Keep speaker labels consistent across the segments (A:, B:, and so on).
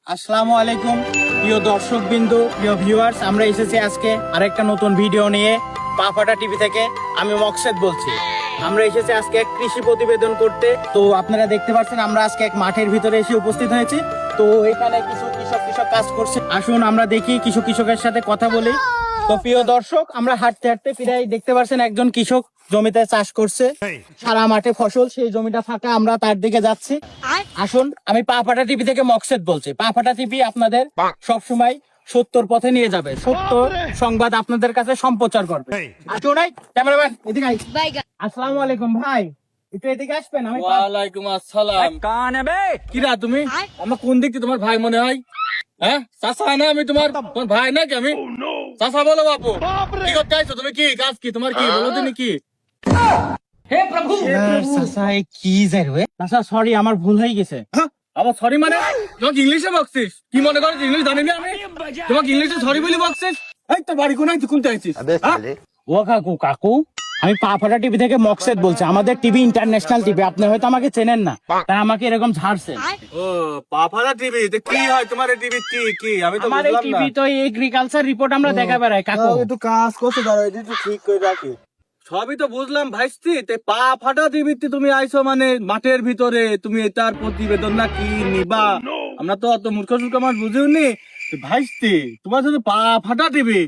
A: আসসালামু আলাইকুম প্রিয় দর্শকবৃন্দ, প্রিয় ভিউয়ার্স, আমরা এসেছি আজকে আরেকটা নতুন ভিডিও নিয়ে পাফাটা টিভি থেকে। আমি মকসেদ বলছি। আমরা এসেছি আজকে এক কৃষি প্রতিবেদন করতে। তো আপনারা দেখতে পাচ্ছেন আমরা আজকে এক মাঠের ভিতরে এসে উপস্থিত হয়েছি। তো এখানে কিছু কৃষক কাজ করছে। আসুন আমরা দেখি কিছু কৃষকের সাথে কথা বলি। তো প্রিয় দর্শক, আমরা হাঁটতে হাঁটতে প্রায় দেখতে পাচ্ছেন একজন কৃষক জমিতে চাষ করছে, সারা মাঠে ফসল, সেই জমিটা ফাঁকা, আমরা তার দিকে যাচ্ছি। আসুন, আমি পাফাটা টিভি থেকে মকসেদ বলছি। পাফাটা টিভি আপনাদের সবসময় সত্যর পথে নিয়ে যাবে, সত্য সংবাদ আপনাদের কাছে সম্প্রচার করবে। আসুন, ক্যামেরাম্যান এদিকে আই। আসসালামু আলাইকুম ভাই, একটু এদিকে আসবেন। আমি
B: ওয়ালাইকুম আসসালাম। কিরা তুমি? আমার কোন দিক থেকে তোমার ভাই মনে হয়? হ্যাঁ, চাচা না আমি তোমার ভাই নাকি? আমি চাচা বলো বাপু। কি করতে আইছো তুমি? কি কাজ, কি তোমার, কি বলো তুমি? কি
A: কি যাই রে চাচা, সরি আমার ভুল হয়ে গেছে।
B: আবার সরি মানে? তোমাকে ইংলিশে বকছিস? কি মনে করো ইংলিশ জানি না আমি? তোমাকে ইংলিশে সরি বলি বকছিস? এই তোর বাড়ি কোনায়, তুই কোনটা আইছিস?
A: ও কাকু, আমি পাফাটা টিভি থেকে মকসেদ বলছি। আমাদের টিভি ইন্টারন্যাশনাল টিভি, আপনি হয়তো আমাকে চেনেন না, তাই আমাকে এরকম ঝাড়ছেন।
B: ও পাফাটা টিভি, কি হয় তোমার এই টিভি? কি আমি তো
A: আমার এই
B: বুঝলাম
A: টিভি
B: না।
A: তো এগ্রিকালচার রিপোর্ট আমরা দেখা বেড়াই কাকু।
B: একটু কাজ করতে দাঁড়ো, একটু ঠিক করে রাখি। সবই তো বুঝলাম ভাইস্তি, তে পা ফাটা টিভিতে তুমি আইছো মানে মাঠের ভিতরে, তুমি এটার প্রতিবেদন না কি নিবা? আমরা তো অত মূর্খ সুর্খ আমার বুঝিওনি ভাইস্তি। তোমার যদি পা ফাটা টিভি,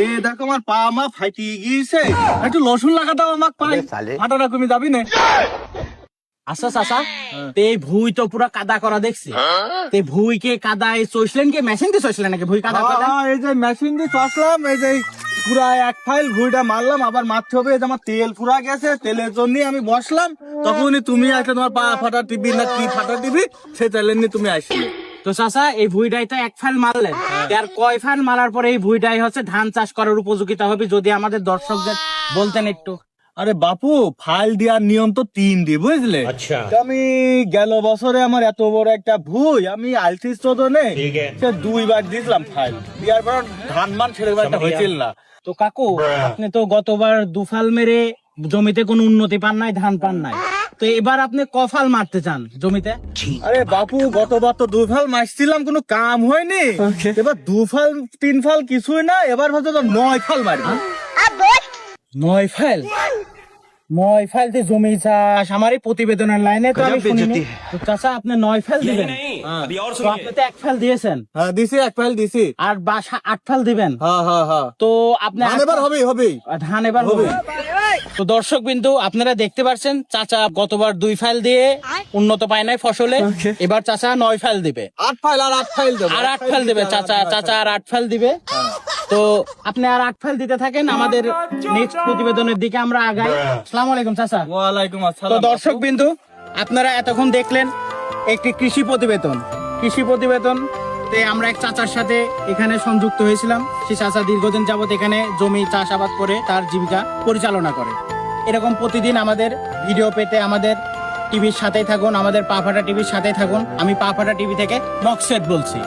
B: এ দেখো আমার পা মা ফাইটি গিয়েছে, একটু লসুন লাগা দাও আমাকে, পাই ফাটাটা তুমি যাবি না?
A: আচ্ছা চাচা, তে ভুই তো পুরা কাদা করা দেখছি। তে ভুই কে কাদায় চইছিলেন, কি মেশিন দিয়ে চইছিলেন নাকি ভুই কাদা করা?
B: এই যে মেশিন দিয়ে চসলাম, এই যে পুরা এক ফাইল ভুইটা মারলাম, আবার মারতে হবে। এই যে আমার তেল পুরা গেছে, তেলের জন্য আমি বসলাম, তখনই তুমি আসলে তোমার পা ফাটা টিভি না কি ফাটা টিভি, সে তেলের নিয়ে তুমি আসলে।
A: তো চাচা, এই ভুইটাই তো এক ফাইল মারলেন, আর কয় ফাইল মারার পরে এই ভুইটাই হচ্ছে ধান চাষ করার উপযোগিতা হবে, যদি আমাদের দর্শকদের বলতেন একটু।
B: আরে বাপু, ফাইল দেওয়ার নিয়ম তো 3 দি, বুঝলে? আমি গেল বছরে আমার এত বড় একটা ভুই, আমি আলতিস চোদনে সে 2 বার দিয়েছিলাম ফাইল দেওয়ার পর ধান মান ছেড়ে একটা হয়েছিল না।
A: তো কাকু, আপনি তো গতবার দুফাল মেরে জমিতে কোনো উন্নতি পান নাই, ধান পান নাই, তো এবার আপনি কফাল মারতে চান জমিতে?
B: আরে বাপু, গতবার তো 2 ফাল মারছিলাম, কোনো কাম হয়নি। এবার 2 ফাল 3 ফাল কিছুই না, এবার হয়তো 9 ফাল মারবো।
A: 9 ফাইল? 9 ফাইল দিয়ে জমি চাষ? আমার এই প্রতিবেদনের লাইনে তো আমি শুনিনি। তো চাচা, আপনি 9 ফাইল দিবেন? তো আপনি তো 1 ফাইল দিয়েছেন।
B: হ্যাঁ দিছি, 1 ফাইল দিছি।
A: আর 8 ফাইল দিবেন?
B: হ্যাঁ।
A: তো আপনি
B: এবার হবে
A: ধান এবার হবে। তো দর্শক বিন্দু, আপনারা দেখতে পাচ্ছেন চাচা গতবার 2 ফাইল দিয়ে উন্নত পায় নাই ফসলে, এবার চাচা 9 ফাইল দিবে।
B: 8 ফাইল আর 8 ফাইল দেবে,
A: আর 8 ফাইল দিবে চাচা আর 8 ফাইল দিবে। তো আপনি আর 8 ফাইল দিতে থাকেন, আমাদের নেক্সট প্রতিবেদনের দিকে আমরা আগাই। আসসালামু আলাইকুম চাচা।
B: ওয়ালাইকুম
A: তো
B: আসসালাম।
A: দর্শক বিন্দু, আপনারা এতক্ষণ দেখলেন একটি কৃষি প্রতিবেদন তে আমরা এক চাচার সাথে এখানে সংযুক্ত হয়েছিলাম। সেই চাচা দীর্ঘদিন যাবত এখানে জমি চাষাবাদ করে তার জীবিকা পরিচালনা করে। এরকম প্রতিদিন আমাদের ভিডিও পেতে আমাদের টিভির সাথেই থাকুন, আমাদের পাফাটা টিভির সাথেই থাকুন। আমি পাফাটা টিভি থেকে মকসেদ বলছি।